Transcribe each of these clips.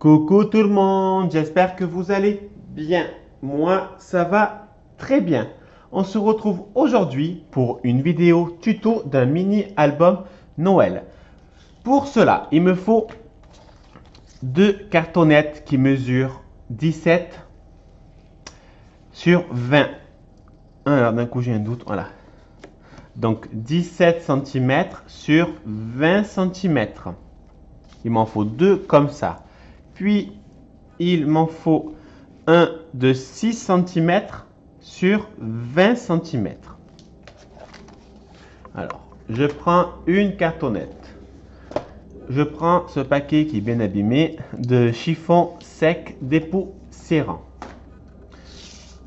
Coucou tout le monde, j'espère que vous allez bien. Moi, ça va très bien. On se retrouve aujourd'hui pour une vidéo tuto d'un mini-album Noël. Pour cela, il me faut deux cartonnettes qui mesurent 17 sur 20. Alors d'un coup j'ai un doute, voilà. Donc 17 cm sur 20 cm. Il m'en faut deux comme ça. Puis il m'en faut un de 6 cm sur 20 cm. Alors, je prends une cartonnette. Je prends ce paquet qui est bien abîmé de chiffon sec dépoussiérant.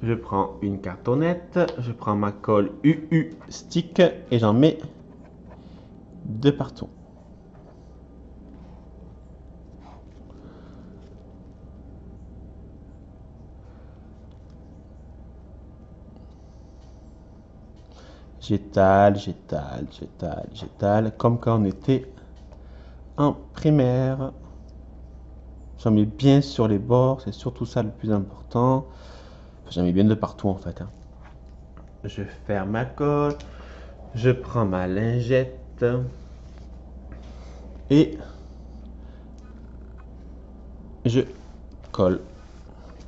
Je prends une cartonnette, je prends ma colle UU stick et j'en mets de partout. J'étale, comme quand on était en primaire. J'en mets bien sur les bords, c'est surtout ça le plus important. J'en mets bien de partout en fait. Je ferme ma colle, je prends ma lingette et je colle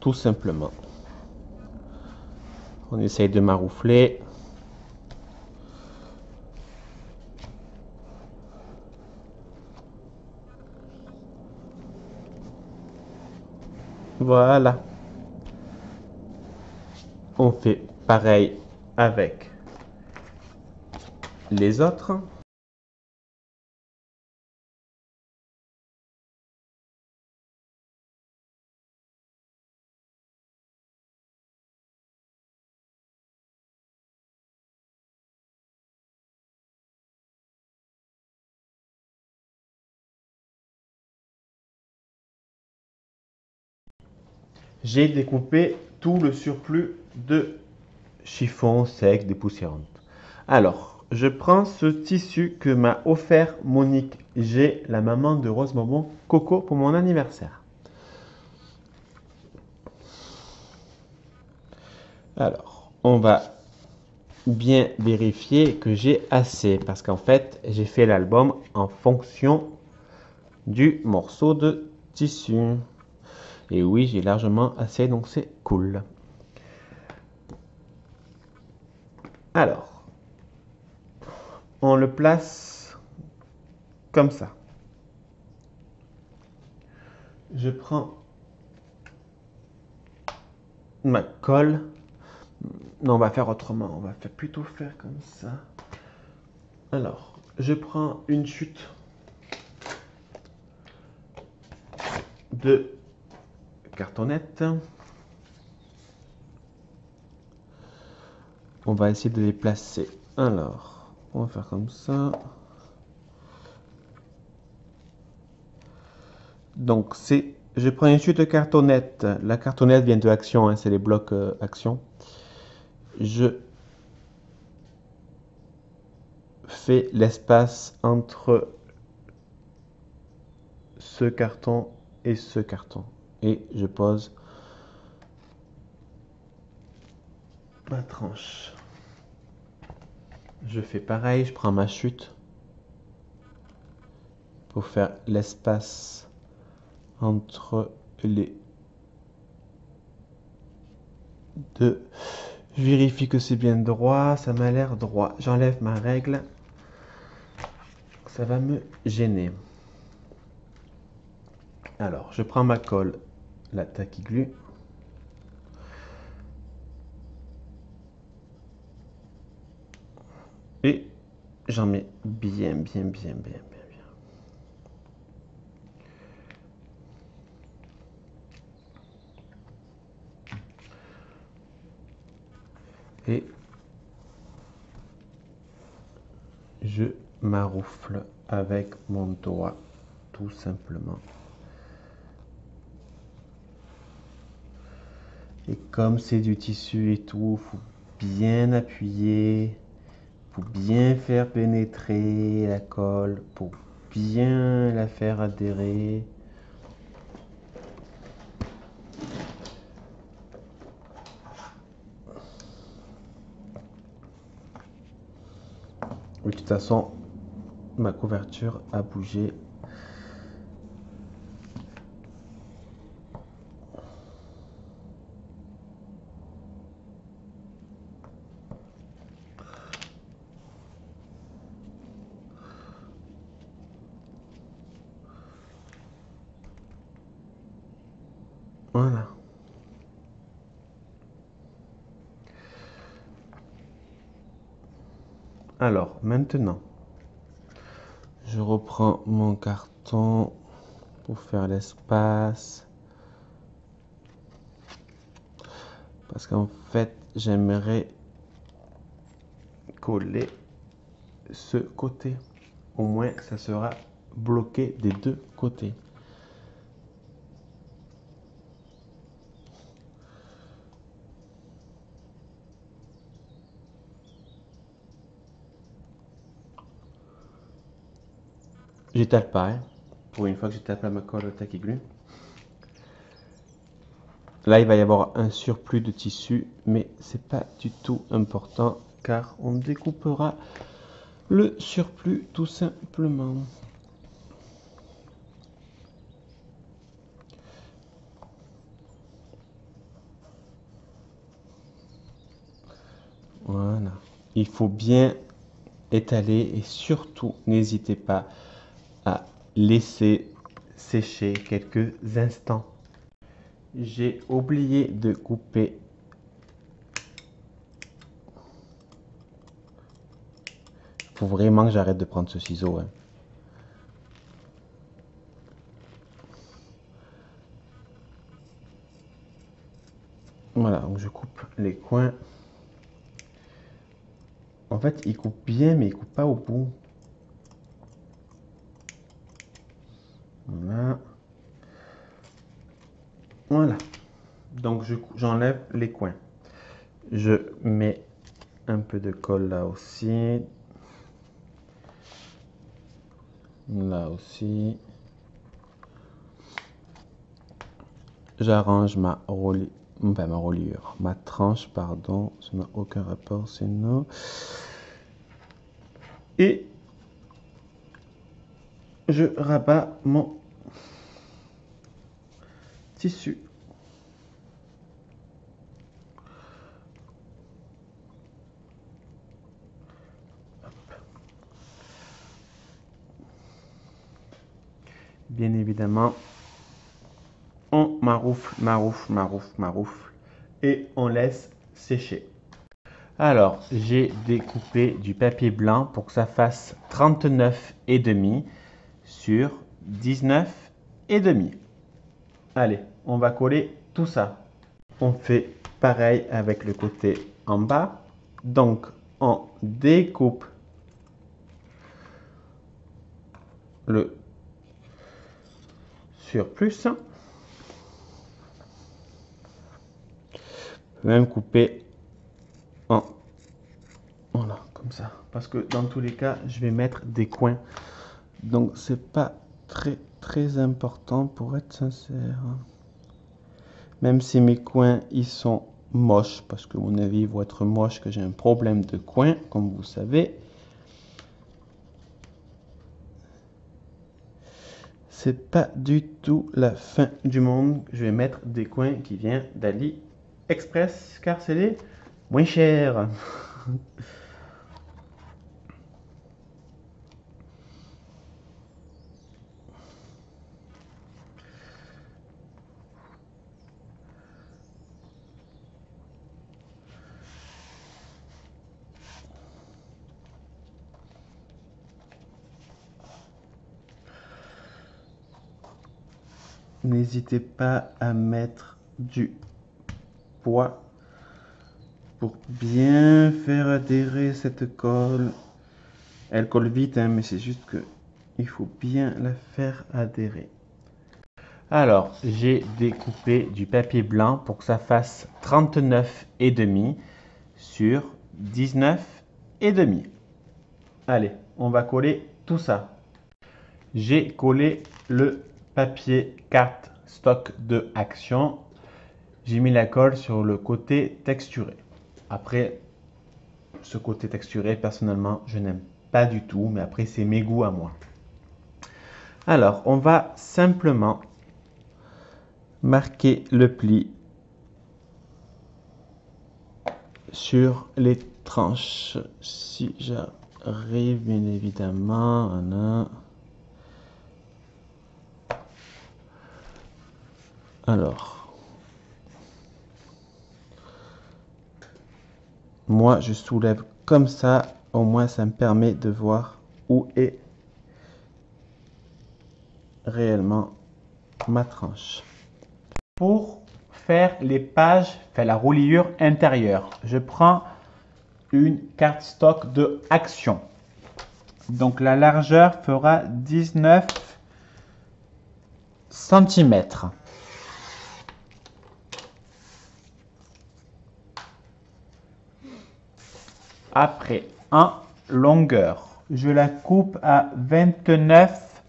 tout simplement. On essaye de maroufler. Voilà. On fait pareil avec les autres. J'ai découpé tout le surplus de chiffon sec dépoussiérant. Alors, je prends ce tissu que m'a offert Monique G, la maman de Rose Bonbon Coco, pour mon anniversaire. Alors, on va bien vérifier que j'ai assez, parce qu'en fait, j'ai fait l'album en fonction du morceau de tissu. Et oui, j'ai largement assez, donc c'est cool. Alors, on le place comme ça. Je prends ma colle. Non, on va faire autrement. On va plutôt faire comme ça. Alors, je prends une chute de cartonnette. On va essayer de les placer. Alors, on va faire comme ça. Donc, je prends une chute de cartonnette. La cartonnette vient de Action, hein, c'est les blocs Action. Je fais l'espace entre ce carton et ce carton. Et je pose ma tranche. Je fais pareil, je prends ma chute pour faire l'espace entre les deux. Je vérifie que c'est bien droit, ça m'a l'air droit. J'enlève ma règle, ça va me gêner. Alors, je prends ma colle, la Tacky Glue. Et j'en mets bien. Et je maroufle avec mon doigt, tout simplement. Et comme c'est du tissu et tout, faut bien appuyer, faut bien faire pénétrer la colle, pour bien la faire adhérer. toute façon, ma couverture a bougé. Voilà. Alors, maintenant, je reprends mon carton pour faire l'espace. Parce qu'en fait, j'aimerais coller ce côté. Au moins, ça sera bloqué des deux côtés. J'étale pas, hein. Pour une fois que j'étale pas ma colle au tacky glue. Là, il va y avoir un surplus de tissu, mais c'est pas du tout important car on découpera le surplus tout simplement. Voilà. Il faut bien étaler et surtout n'hésitez pas à laisser sécher quelques instants. J'ai oublié de couper. Faut vraiment que j'arrête de prendre ce ciseau, hein. Voilà, donc je coupe les coins. En fait, il coupe bien, mais il coupe pas au bout. Voilà. Voilà. Donc j'enlève les coins. Je mets un peu de colle là aussi. Là aussi. J'arrange ma reliure, ma tranche, pardon. Ça n'a aucun rapport, c'est non. Et je rabats mon tissu. Bien évidemment, on maroufle et on laisse sécher. Alors, j'ai découpé du papier blanc pour que ça fasse 39,5 sur 19,5. Allez, on va coller tout ça. On fait pareil avec le côté en bas. Donc, on découpe le surplus. Même couper en voilà, comme ça. Parce que dans tous les cas, je vais mettre des coins. Donc, c'est pas très important pour être sincère. Même si mes coins, ils sont moches, parce que mon avis, ils vont être moches, que j'ai un problème de coins, comme vous savez. C'est pas du tout la fin du monde. Je vais mettre des coins qui viennent d'AliExpress, car c'est les moins chers. N'hésitez pas à mettre du poids pour bien faire adhérer cette colle. Elle colle vite, hein, mais c'est juste que il faut bien la faire adhérer. Alors, j'ai découpé du papier blanc pour que ça fasse 39,5 sur 19,5. Allez, on va coller tout ça. J'ai collé le papier carte stock de Action. J'ai mis la colle sur le côté texturé. Après, ce côté texturé, personnellement, je n'aime pas du tout, mais après c'est mes goûts à moi. Alors, on va simplement marquer le pli sur les tranches. Si j'arrive, bien évidemment, alors, moi je soulève comme ça, au moins ça me permet de voir où est réellement ma tranche. Pour faire les pages, faire la reliure intérieure, je prends une cardstock de Action. Donc la largeur fera 19 cm. Après, en longueur, je la coupe à 29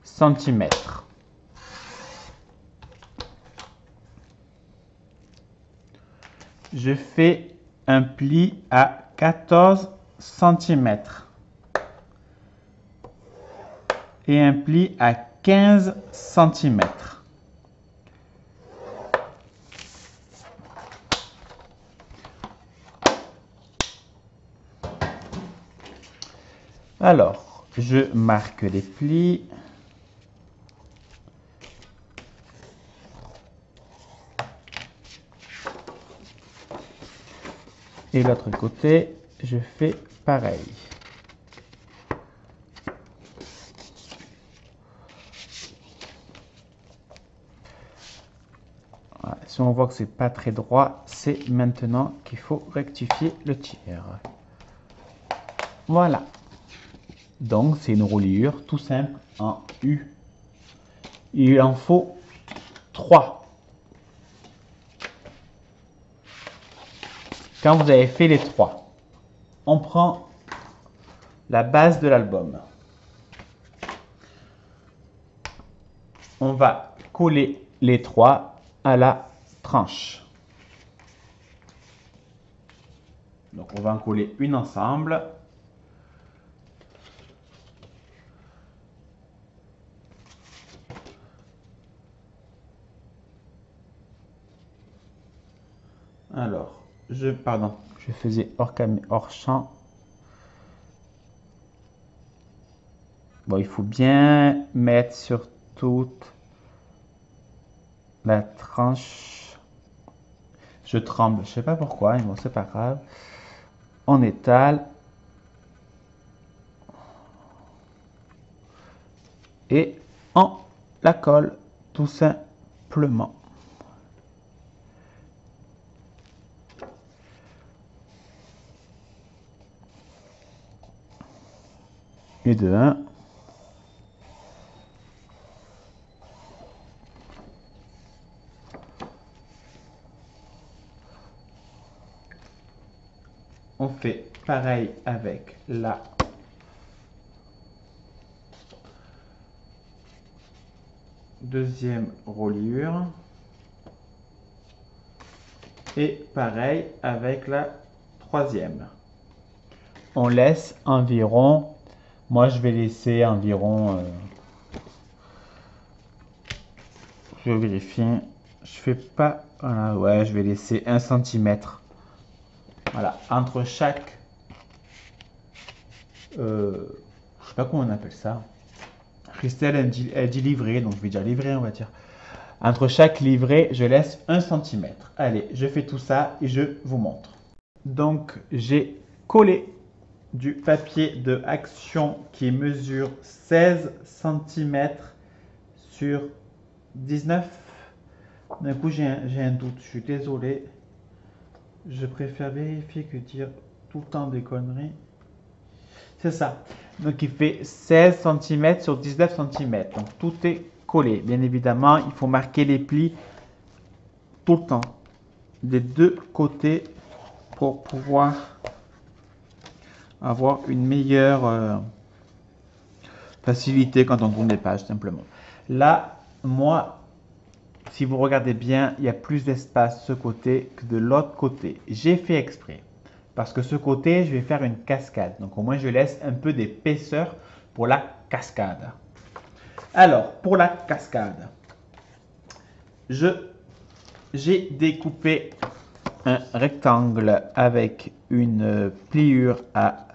cm. Je fais un pli à 14 cm et un pli à 15 cm. Alors, je marque les plis. Et l'autre côté, je fais pareil. Voilà. Si on voit que c'est pas très droit, c'est maintenant qu'il faut rectifier le tiers. Voilà. Donc, c'est une reliure tout simple en U. Il en faut 3. Quand vous avez fait les 3, on prend la base de l'album. On va coller les 3 à la tranche. Donc, on va en coller une ensemble. Alors, je faisais hors champ. Bon, il faut bien mettre sur toute la tranche. Je tremble, je sais pas pourquoi, mais bon, c'est pas grave. On étale. Et on la colle tout simplement. Et de 1. On fait pareil avec la deuxième reliure. Et pareil avec la troisième. On laisse environ, moi je vais laisser environ, je vérifie, je fais pas, voilà, ouais, je vais laisser 1 cm. Voilà, entre chaque, je sais pas comment on appelle ça. Christelle, elle dit livret, donc je vais dire livret, on va dire. Entre chaque livret, je laisse 1 cm. Allez, je fais tout ça et je vous montre. Donc, j'ai collé du papier de Action qui mesure 16 cm sur 19. D'un coup, j'ai un doute, je suis désolé. Je préfère vérifier que dire tout le temps des conneries. C'est ça. Donc, il fait 16 cm sur 19 cm. Donc, tout est collé. Bien évidemment, il faut marquer les plis tout le temps, des deux côtés, pour pouvoir avoir une meilleure facilité quand on tourne les pages, simplement. Là, moi, si vous regardez bien, il y a plus d'espace de ce côté que de l'autre côté. J'ai fait exprès. parce que ce côté, je vais faire une cascade. Donc au moins, je laisse un peu d'épaisseur pour la cascade. Alors, pour la cascade, j'ai découpé un rectangle avec une pliure à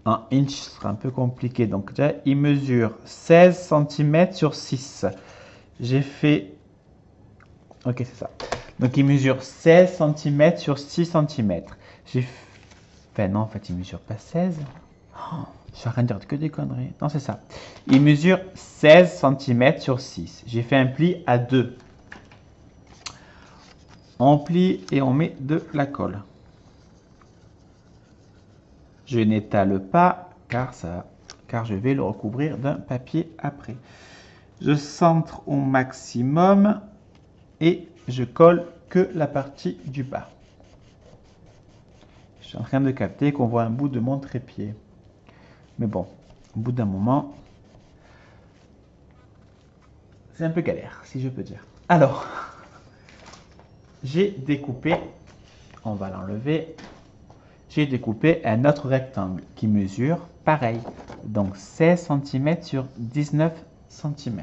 1 inch, ce sera un peu compliqué. Donc déjà, il mesure 16 cm sur 6. J'ai fait... Ok, c'est ça. Donc il mesure 16 cm sur 6 cm. J'ai fait... Enfin non, en fait, il mesure pas 16. Oh, je suis en train de dire que des conneries. Non, c'est ça. Il mesure 16 cm sur 6. J'ai fait un pli à 2. On plie et on met de la colle. Je n'étale pas car je vais le recouvrir d'un papier après. Je centre au maximum et je colle que la partie du bas. Je suis en train de capter qu'on voit un bout de mon trépied. Mais bon, au bout d'un moment, c'est un peu galère, si je peux dire. Alors, j'ai découpé, on va l'enlever, j'ai découpé un autre rectangle qui mesure pareil, donc 16 cm sur 19 cm.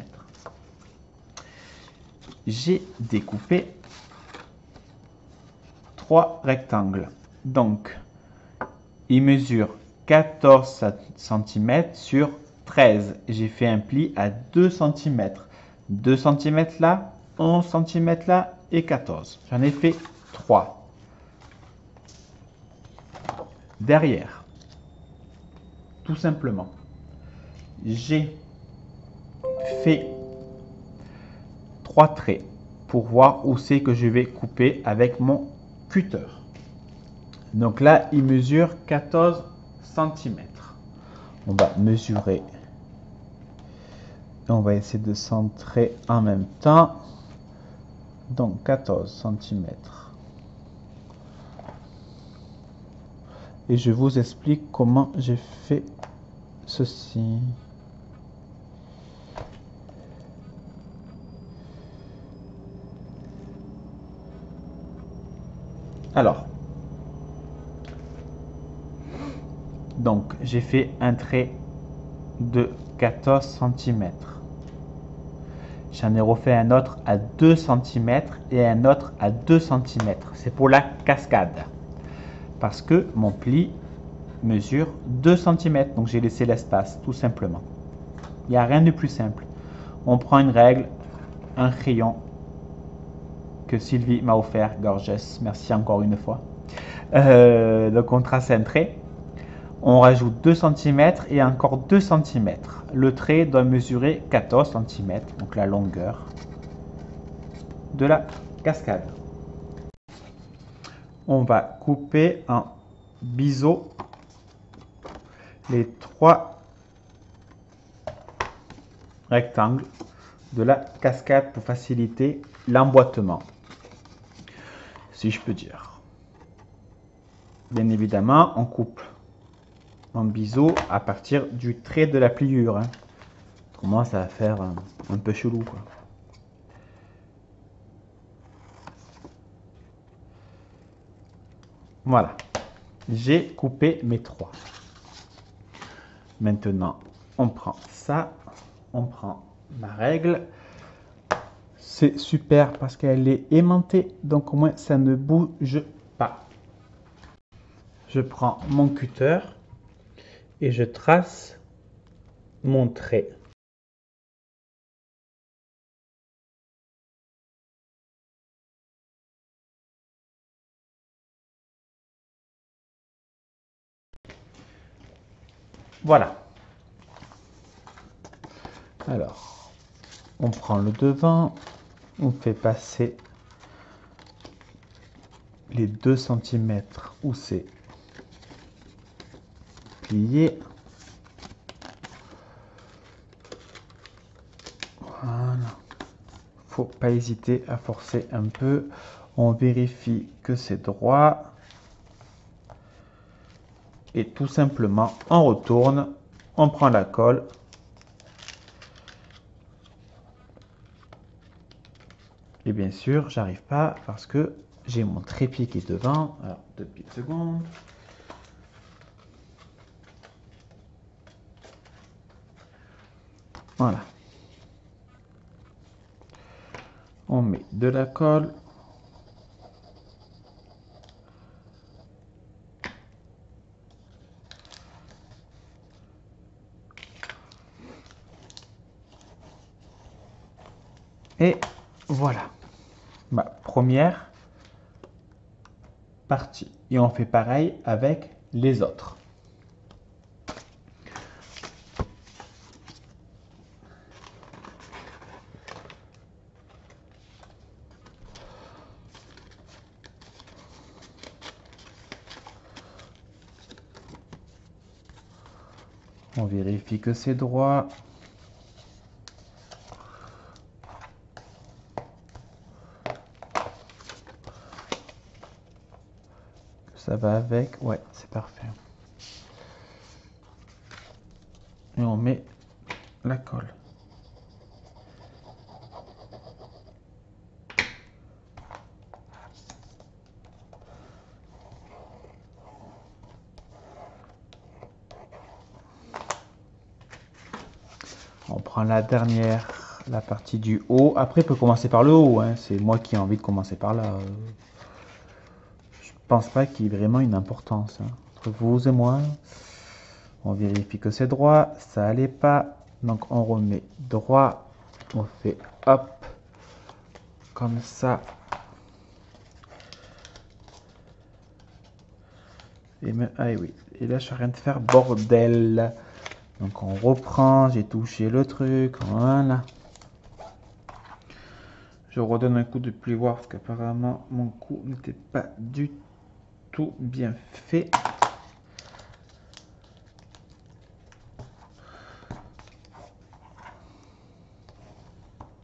J'ai découpé 3 rectangles, donc il mesure 14 cm sur 13. J'ai fait un pli à 2 cm. 2 cm là, 11 cm là et 14. J'en ai fait 3. Derrière, tout simplement, j'ai fait 3 traits pour voir où c'est que je vais couper avec mon cutter. Donc là, il mesure 14 cm. On va mesurer. On va essayer de centrer en même temps. Donc 14 cm. Et je vous explique comment j'ai fait ceci. Alors, donc j'ai fait un trait de 14 cm. J'en ai refait un autre à 2 cm et un autre à 2 cm. C'est pour la cascade. Parce que mon pli mesure 2 cm. Donc j'ai laissé l'espace, tout simplement. Il n'y a rien de plus simple. On prend une règle, un crayon que Sylvie m'a offert, gorgeous. Merci encore une fois. Donc on trace un trait. On rajoute 2 cm et encore 2 cm. Le trait doit mesurer 14 cm, donc la longueur de la cascade. On va couper en biseau les 3 rectangles de la cascade pour faciliter l'emboîtement, si je peux dire. Bien évidemment, on coupe en biseau à partir du trait de la pliure. Hein. Autrement, ça va faire un peu chelou, quoi. Voilà, j'ai coupé mes 3. Maintenant, on prend ça, on prend ma règle. C'est super parce qu'elle est aimantée, donc au moins ça ne bouge pas. Je prends mon cutter et je trace mon trait. Voilà. Alors, on prend le devant, on fait passer les 2 cm où c'est plié. Voilà. Faut pas hésiter à forcer un peu. On vérifie que c'est droit. Et tout simplement, on retourne, on prend la colle. Et bien sûr, j'arrive pas parce que j'ai mon trépied qui est devant. Alors, 2 petites secondes. Voilà. On met de la colle. Et voilà, ma première partie. Et on fait pareil avec les autres. On vérifie que c'est droit. Ça va avec, ouais, c'est parfait. Et on met la colle. On prend la dernière, la partie du haut. Après, on peut commencer par le haut, hein. C'est moi qui ai envie de commencer par là. Je pense pas qu'il y ait vraiment une importance, hein, entre vous et moi. On vérifie que c'est droit, ça allait pas. Donc on remet droit, on fait hop, comme ça. Et même, ah oui, et là je suis en train de faire bordel. Donc on reprend, j'ai touché le truc, voilà. Je redonne un coup de plioir parce qu'apparemment mon coup n'était pas du tout bien fait.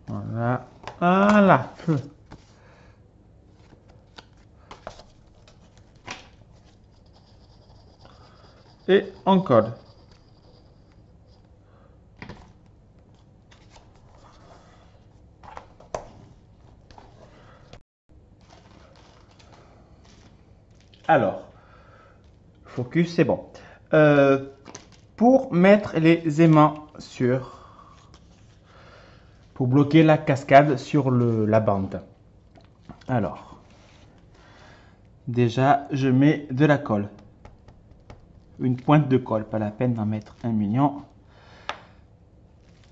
Voilà, voilà. Et on colle. Alors, focus, c'est bon. Pour mettre les aimants pour bloquer la cascade sur la bande. Alors, déjà, je mets de la colle. Une pointe de colle, pas la peine d'en mettre 1 million.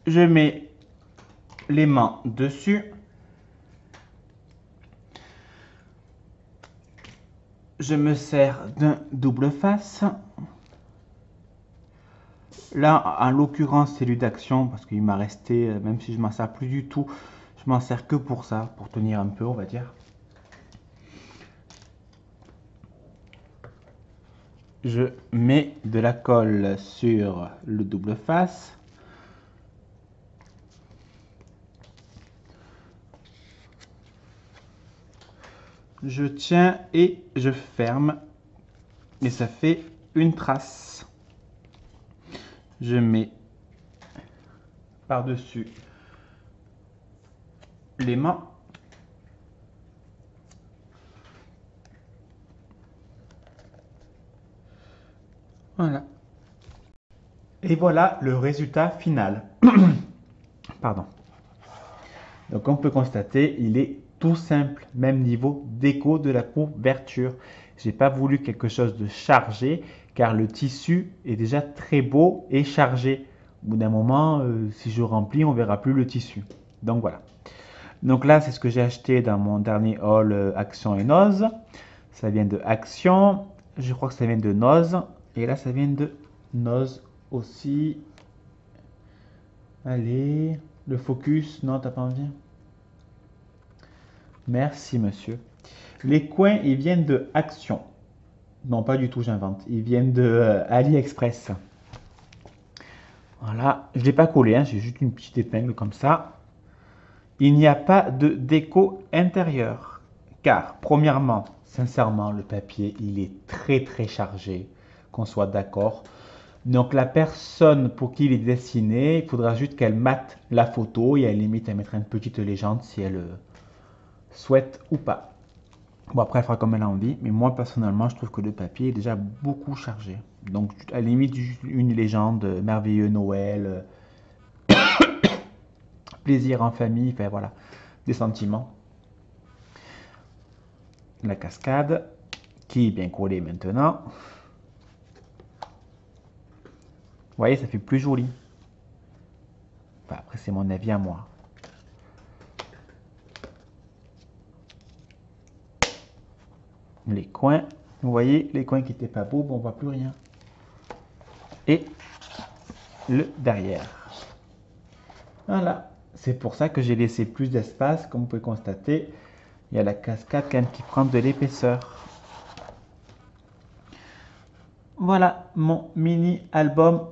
Je mets l'aimant dessus. Je me sers d'un double face. Là, en l'occurrence, c'est lui d'action parce qu'il m'a resté, même si je m'en sers plus du tout, je m'en sers que pour ça, pour tenir un peu, on va dire. Je mets de la colle sur le double face. Je tiens et je ferme. Et ça fait une trace. Je mets par-dessus l'aimant. Voilà. Et voilà le résultat final. Pardon. Donc on peut constater, il est tout simple, même niveau déco de la couverture. J'ai pas voulu quelque chose de chargé car le tissu est déjà très beau et chargé. Au bout d'un moment, si je remplis, on verra plus le tissu. Donc voilà. Donc là, c'est ce que j'ai acheté dans mon dernier haul Action et Noz. Ça vient de Action. Je crois que ça vient de Noz. Et là, ça vient de Noz aussi. Allez, le focus. Non, t'as pas envie? Merci, monsieur. Les coins, ils viennent de Action. Non, pas du tout, j'invente. Ils viennent de AliExpress. Voilà, je ne l'ai pas collé, hein, j'ai juste une petite épingle comme ça. Il n'y a pas de déco intérieure. Car, premièrement, sincèrement, le papier, il est très très chargé, qu'on soit d'accord. Donc la personne pour qui il est dessiné, il faudra juste qu'elle mate la photo et à la limite, elle mettra une petite légende si elle souhaite ou pas. Bon, après, elle fera comme elle a envie. Mais moi, personnellement, je trouve que le papier est déjà beaucoup chargé. Donc, à la limite, juste une légende, merveilleux Noël, plaisir en famille, enfin voilà, des sentiments. La cascade, qui est bien collée maintenant. Vous voyez, ça fait plus joli. Enfin, après, c'est mon avis à moi. Les coins, vous voyez, les coins qui n'étaient pas beaux, bon, on voit plus rien. Et le derrière. Voilà, c'est pour ça que j'ai laissé plus d'espace, comme vous pouvez constater. Il y a la cascade quand même qui prend de l'épaisseur. Voilà mon mini album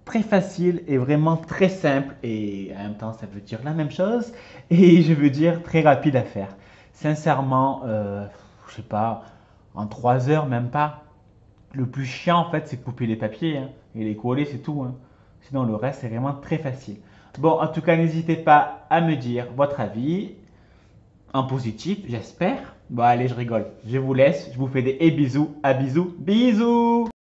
très facile et vraiment très simple et en même temps ça veut dire la même chose et je veux dire très rapide à faire. Sincèrement, je sais pas, en 3 heures même pas. Le plus chiant en fait c'est couper les papiers hein, et les coller c'est tout. Hein. Sinon le reste c'est vraiment très facile. Bon en tout cas n'hésitez pas à me dire votre avis en positif j'espère. Bon allez je rigole, je vous laisse, je vous fais des bisous, à bisous, bisous.